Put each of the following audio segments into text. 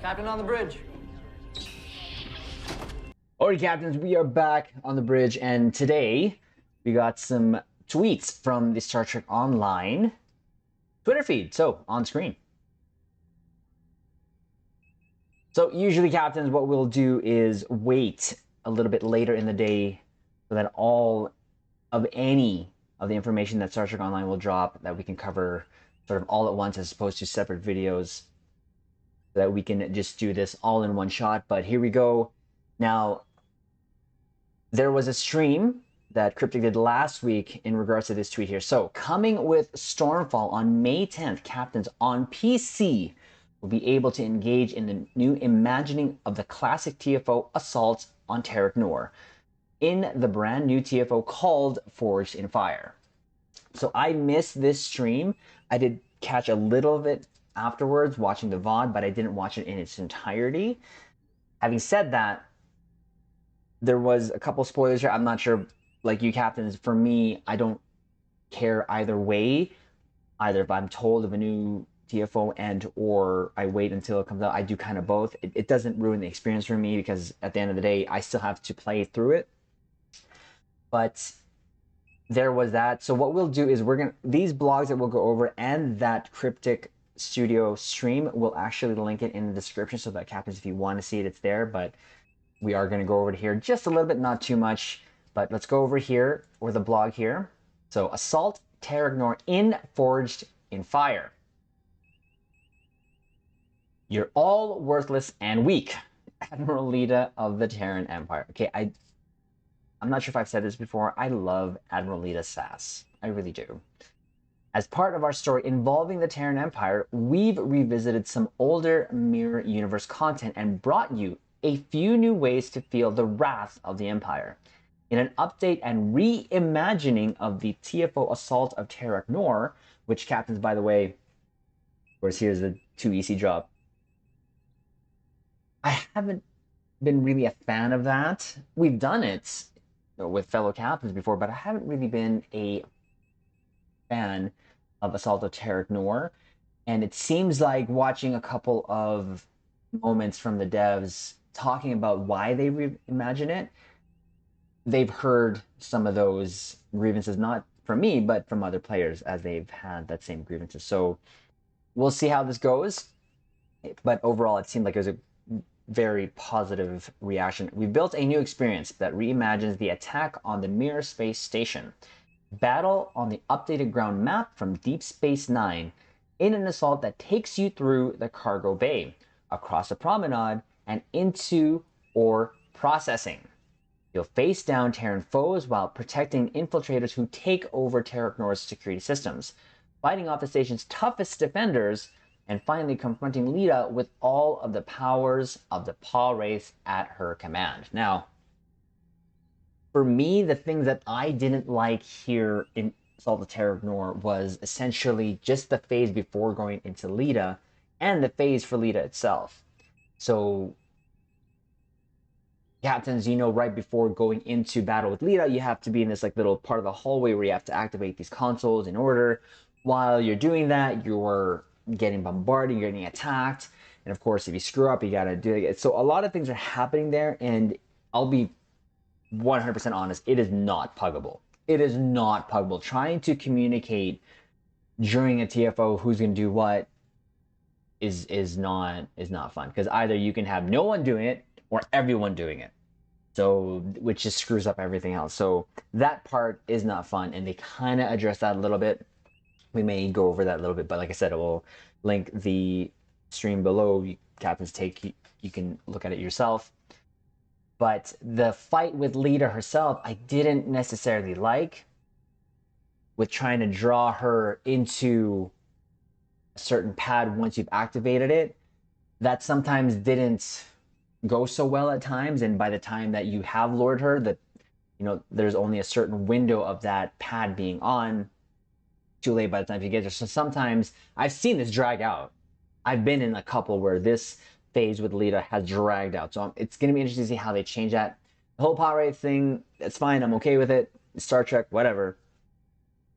Captain on the bridge. Alright, Captains, we are back on the bridge, and today we got some tweets from the Star Trek Online Twitter feed. So, on screen. So, usually, Captains, what we'll do is wait a little bit later in the day so that all of any of the information that Star Trek Online will drop that we can cover sort of all at once as opposed to separate videos, so that we can just do this all in one shot. But here we go. Now, there was a stream that Crptic did last week in regards to this tweet here. So, coming with Stormfall on May 10th, Captains on PC will be able to engage in the new imagining of the classic TFO assault on Terok Nor in the brand new TFO called Forged in Fire. So I missed this stream. I did catch a little of it afterwards watching the VOD, but I didn't watch it in its entirety. Having said that, there was a couple spoilers here. I'm not sure, like you, Captains, for me, I don't care either way. Either if I'm told of a new TFO and or I wait until it comes out, I do kind of both. It doesn't ruin the experience for me because at the end of the day, I still have to play through it. But there was that. So what we'll do is these blogs that we'll go over and that Crptic Studio stream, we'll actually link it in the description so that, Captains, if you want to see it, it's there. But we are going to go over to here just a little bit, not too much. But let's go over here, or the blog here. So, Assault Terok Nor in Forged in Fire. You're all worthless and weak. Admiral Lita of the Terran Empire. Okay, I'm not sure if I've said this before. I love Admiral Lita's sass. I really do. As part of our story involving the Terran Empire, we've revisited some older Mirror Universe content and brought you a few new ways to feel the wrath of the Empire. In an update and reimagining of the TFO Assault of Terok Nor, which, Captains, by the way, of course, here's the 2EC drop. I haven't been really a fan of that. We've done it with fellow Captains before, but I haven't really been a fan of Assault of Terok Nor. And it seems like watching a couple of moments from the devs talking about why they reimagine it, they've heard some of those grievances, not from me, but from other players as they've had that same grievances. So we'll see how this goes. But overall, it seemed like it was a very positive reaction. We built a new experience that reimagines the attack on the Mirror Space Station. Battle on the updated ground map from Deep Space Nine in an assault that takes you through the cargo bay, across a promenade, and into ore processing. You'll face down Terran foes while protecting infiltrators who take over Terok Nor's security systems, fighting off the station's toughest defenders, and finally confronting Lita with all of the powers of the Paw race at her command. Now, for me, the things that I didn't like here in Assault of Terok Nor was essentially just the phase before going into Lita and the phase for Lita itself. So, Captains, you know, right before going into battle with Lita, you have to be in this like little part of the hallway where you have to activate these consoles in order. While you're doing that, you're getting bombarded, you're getting attacked, and of course, if you screw up, you gotta do it. So a lot of things are happening there, and I'll be 100% honest, it is not puggable. It is not puggable. Trying to communicate during a TFO who's gonna do what is not fun, because either you can have no one doing it or everyone doing it, so which just screws up everything else. So that part is not fun, and they kind of address that a little bit. We may go over that a little bit, but like I said, I will link the stream below. Captains take, you can look at it yourself. But the fight with Lita herself, I didn't necessarily like, with trying to draw her into a certain pad once you've activated it. That sometimes didn't go so well at times, and by the time that you have lured her, that, you know, there's only a certain window of that pad being on. Too late by the time you get there. So sometimes I've seen this drag out. I've been in a couple where this phase with Lita has dragged out. So it's going to be interesting to see how they change that. The whole power rate thing, that's fine. I'm okay with it. Star Trek, whatever.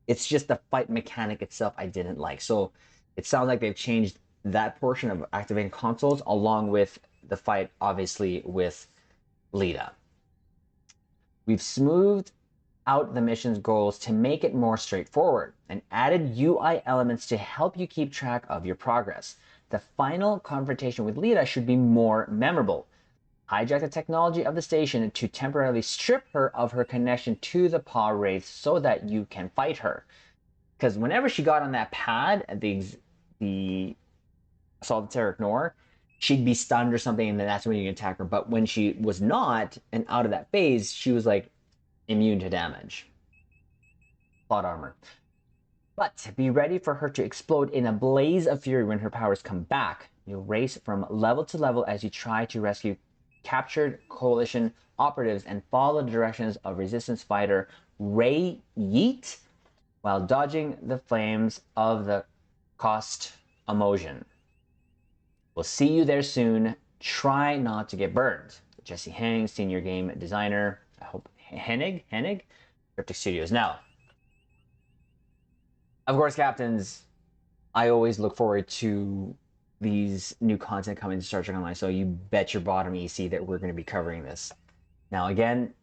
It's just the fight mechanic itself I didn't like. So it sounds like they've changed that portion of activating consoles, along with the fight, obviously, with Lita. We've smoothed out the mission's goals to make it more straightforward and added UI elements to help you keep track of your progress. The final confrontation with Lita should be more memorable. Hijack the technology of the station to temporarily strip her of her connection to the paw wraith so that you can fight her. Because whenever she got on that pad at the Assault of Terok Nor, she'd be stunned or something, and then that's when you can attack her. But when she was not and out of that phase, she was like immune to damage. Plot armor. But be ready for her to explode in a blaze of fury when her powers come back. You'll race from level to level as you try to rescue captured coalition operatives and follow the directions of resistance fighter Ray Yeet while dodging the flames of the Cost Emotion. We'll see you there soon. Try not to get burned. Jesse Hang, senior game designer. I hope Hennig, Crptic Studios. Now, of course, captains, I always look forward to these new content coming to Star Trek Online, so you bet your bottom EC that we're going to be covering this. Now, again,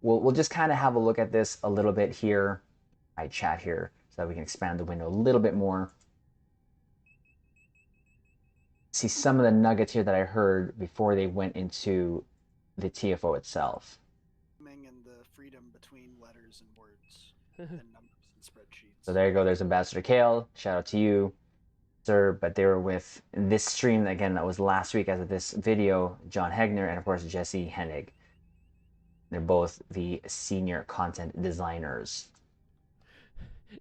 we'll just kind of have a look at this a little bit here. I chat here so that we can expand the window a little bit more. See some of the nuggets here that I heard before they went into the TFO itself. And the freedom between letters and words and numbers and spreadsheets. So there you go. There's Ambassador Kale. Shout out to you, sir. But they were with this stream again. That was last week as of this video. John Hegner and of course Jesse Hennig. They're both the senior content designers.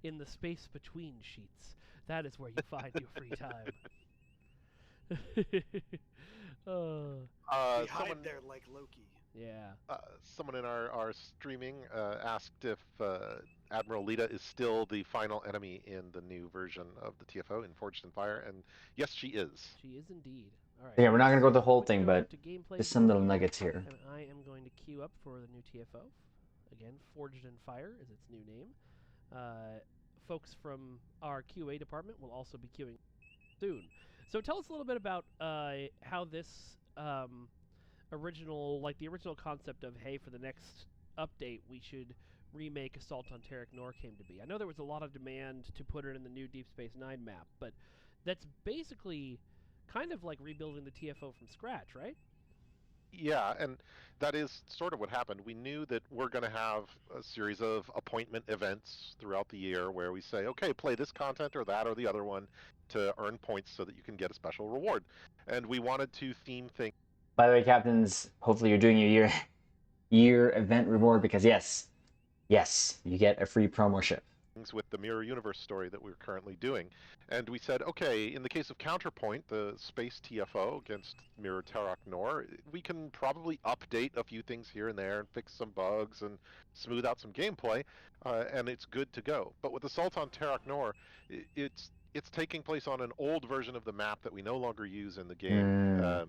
In the space between sheets, that is where you find your free time. Hide there like Loki. Yeah. Someone in our streaming asked if Admiral Lita is still the final enemy in the new version of the TFO in Forged in Fire, and yes, she is. She is indeed. All right. Yeah, we're not going to go the whole thing, but just some little nuggets here. And I am going to queue up for the new TFO. Again, Forged in Fire is its new name. Folks from our QA department will also be queuing soon. So tell us a little bit about how this the original concept of, hey, for the next update, we should remake Assault on Terok Nor came to be. I know there was a lot of demand to put it in the new Deep Space Nine map, but that's basically kind of like rebuilding the TFO from scratch, right? Yeah, and that is sort of what happened. We knew that we're going to have a series of appointment events throughout the year where we say, okay, play this content or that or the other one to earn points so that you can get a special reward. And we wanted to theme things. By the way, captains, hopefully you're doing your year event reward because yes, you get a free promo ship. With the Mirror Universe story that we're currently doing. And we said, okay, in the case of Counterpoint, the space TFO against Mirror Terok Nor, we can probably update a few things here and there and fix some bugs and smooth out some gameplay, and it's good to go. But with Assault on Terok Nor, it's taking place on an old version of the map that we no longer use in the game,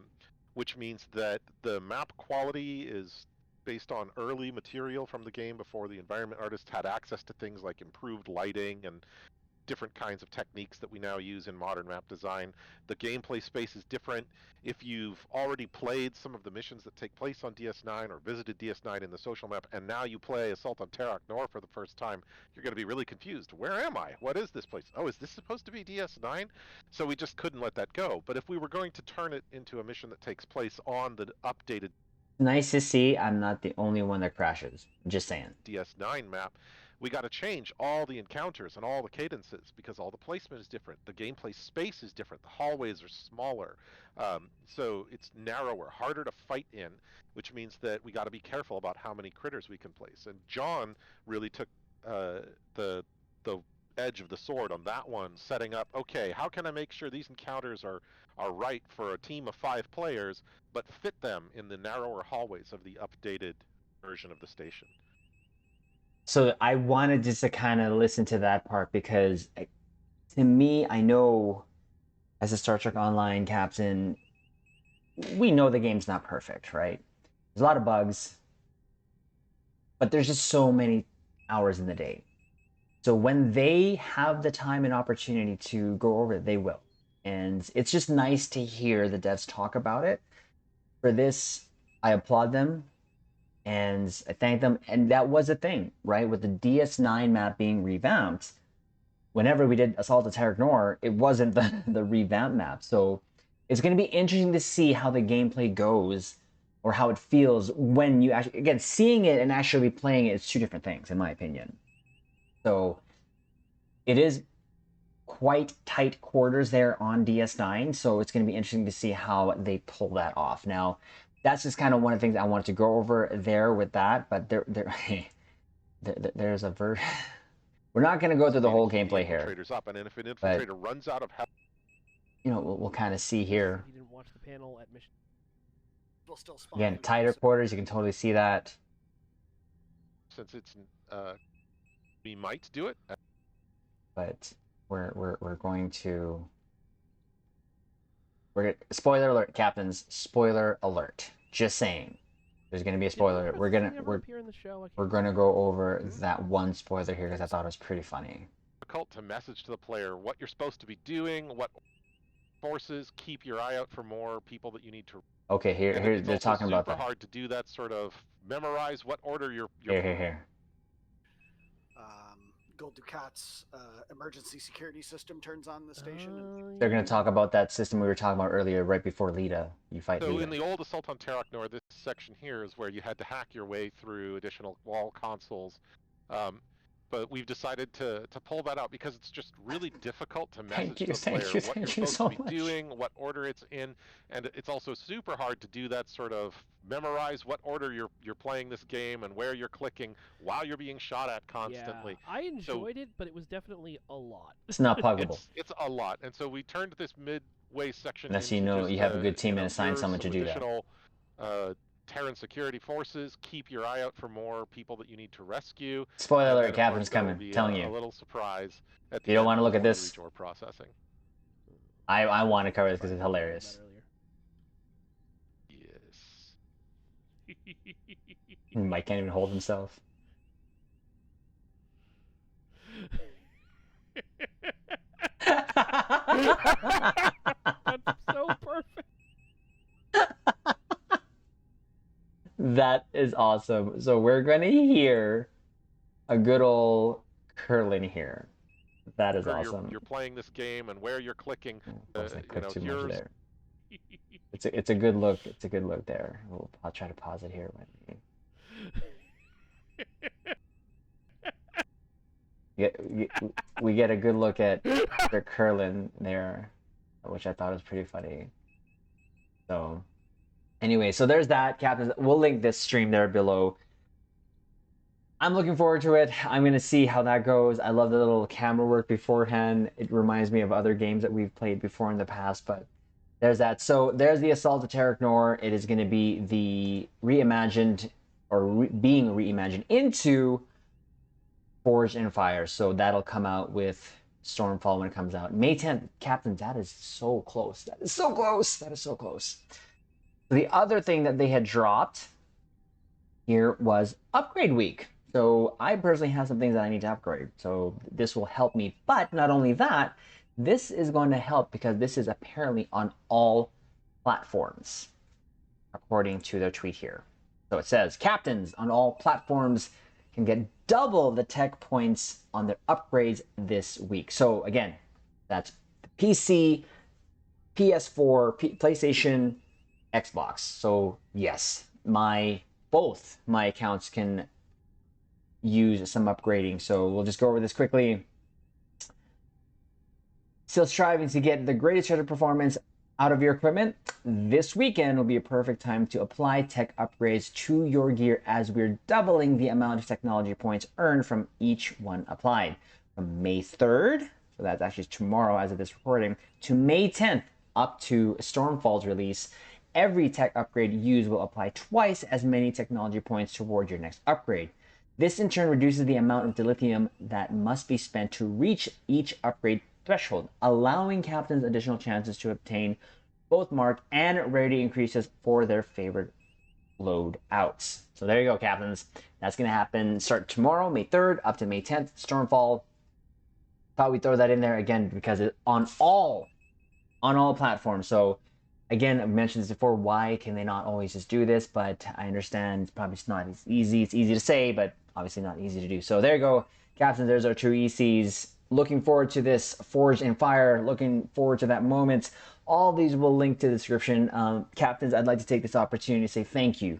which means that the map quality is based on early material from the game before the environment artist had access to things like improved lighting and different kinds of techniques that we now use in modern map design. The gameplay space is different. If you've already played some of the missions that take place on DS9 or visited DS9 in the social map, and now you play Assault on Terok Nor for the first time, you're going to be really confused. Where am I? What is this place? Oh, is this supposed to be DS9? So we just couldn't let that go. But if we were going to turn it into a mission that takes place on the updated Nice to see I'm not the only one that crashes. Just saying. DS9 map, we got to change all the encounters and all the cadences because all the placement is different. The gameplay space is different. The hallways are smaller. So it's narrower, harder to fight in, which means that we got to be careful about how many critters we can place. And John really took the edge of the sword on that one, setting up, okay, how can I make sure these encounters are right for a team of 5 players, but fit them in the narrower hallways of the updated version of the station. So I wanted just to kind of listen to that part because to me, I know as a Star Trek Online captain, we know the game's not perfect, right? There's a lot of bugs, but there's just so many hours in the day. So when they have the time and opportunity to go over it, they will. And it's just nice to hear the devs talk about it. For this, I applaud them and I thank them. And that was a thing, right? With the DS9 map being revamped, whenever we did Assault of Terok Nor, it wasn't the revamped map. So it's going to be interesting to see how the gameplay goes or how it feels when you actually, again, seeing it and actually playing it is two different things, in my opinion. So it is quite tight quarters there on DS9, so it's going to be interesting to see how they pull that off. Now, that's just kind of one of the things I wanted to go over there with that, but there's a we're not going to go through the whole gameplay here. Up, and if an infiltrator runs out of health, you know, we'll kind of see here. You didn't watch the panel at mission. We'll still spawn Again, tighter quarters, you can totally see that. Since it's we might do it, but we're going to spoiler alert, captains, spoiler alert. Just saying. There's going to be a spoiler alert. We're going to go over that one spoiler here because I thought it was pretty funny. Difficult to message to the player what you're supposed to be doing, what forces, keep your eye out for more people that you need to. Okay, here they're talking about that. It's super hard to do that, sort of memorize what order you're here. Gold Ducat's emergency security system turns on the station. They're going to talk about that system we were talking about earlier, right before Lita. You fight Lita. So in the old Assault on Terok Nor, this section here is where you had to hack your way through additional wall consoles. But we've decided to pull that out because it's just really difficult to message to the player what you're supposed to be doing, what order it's in, and it's also super hard to do that sort of memorize what order you're playing this game and where you're clicking while you're being shot at constantly. Yeah, I enjoyed it, but it was definitely a lot. It's not pluggable. It's a lot, and so we turned this midway section. Unless you know you have a good team and assign someone to do that. Terran security forces, keep your eye out for more people that you need to rescue. Spoiler alert, Captain's coming, telling you. A little surprise at the you don't want to look at this. Processing. I want to cover this because it's hilarious. Yes. Mike can't even hold himself. That's so perfect. That is awesome. So we're going to hear a good old curling here. That is awesome. You're playing this game and where you're clicking. Too much there. It's a good look. It's a good look there. I'll try to pause it here. We get a good look at the curling there, which I thought was pretty funny. So. Anyway, so there's that, Captains. We'll link this stream there below. I'm looking forward to it. I'm going to see how that goes. I love the little camera work beforehand. It reminds me of other games that we've played before in the past, but there's that. So there's the Assault of Terok Nor. It is going to be the reimagined, or being reimagined into Forged in Fire. So that'll come out with Stormfall when it comes out. May 10th, Captains, that is so close. That is so close. That is so close. The other thing that they had dropped here was Upgrade Week. So I personally have some things that I need to upgrade. So this will help me. But not only that, this is going to help because this is apparently on all platforms, according to their tweet here. So it says, Captains on all platforms can get double the tech points on their upgrades this week. So again, that's PC, PS4, PlayStation, Xbox. So yes, both my accounts can use some upgrading. So we'll just go over this quickly. Still striving to get the greatest treasure performance out of your equipment? This weekend will be a perfect time to apply tech upgrades to your gear as we're doubling the amount of technology points earned from each one applied. From May 3rd, so that's actually tomorrow as of this recording, to May 10th, up to Stormfall's release, every tech upgrade used will apply twice as many technology points toward your next upgrade. This in turn reduces the amount of dilithium that must be spent to reach each upgrade threshold, allowing captains additional chances to obtain both mark and rarity increases for their favorite loadouts. So there you go, captains. That's going to happen start tomorrow, May 3rd, up to May 10th, Stormfall. Thought we'd throw that in there again because it's on all on all platforms. So again, I've mentioned this before, why can they not always just do this? But I understand probably it's not as easy. It's easy to say, but obviously not easy to do. So there you go, Captains. There's our two ECs. Looking forward to this Forged in Fire. Looking forward to that moment. All these will link to the description. Captains, I'd like to take this opportunity to say thank you.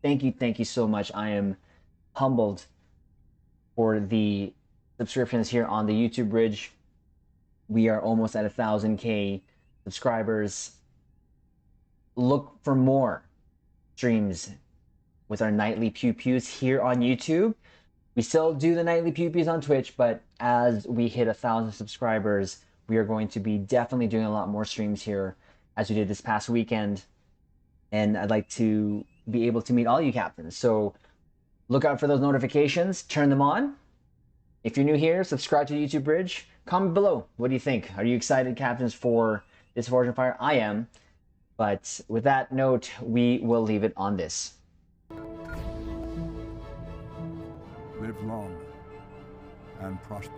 Thank you so much. I am humbled for the subscriptions here on the YouTube Bridge. We are almost at 1,000K subscribers. Look for more streams with our nightly pew-pews here on YouTube. We still do the nightly pew-pews on Twitch, but as we hit 1,000 subscribers, we are going to be definitely doing a lot more streams here as we did this past weekend. And I'd like to be able to meet all you captains. So look out for those notifications, turn them on. If you're new here, subscribe to the YouTube Bridge. Comment below. What do you think? Are you excited, captains, for this Forged in Fire? I am. But with that note, we will leave it on this. Live long and prosper.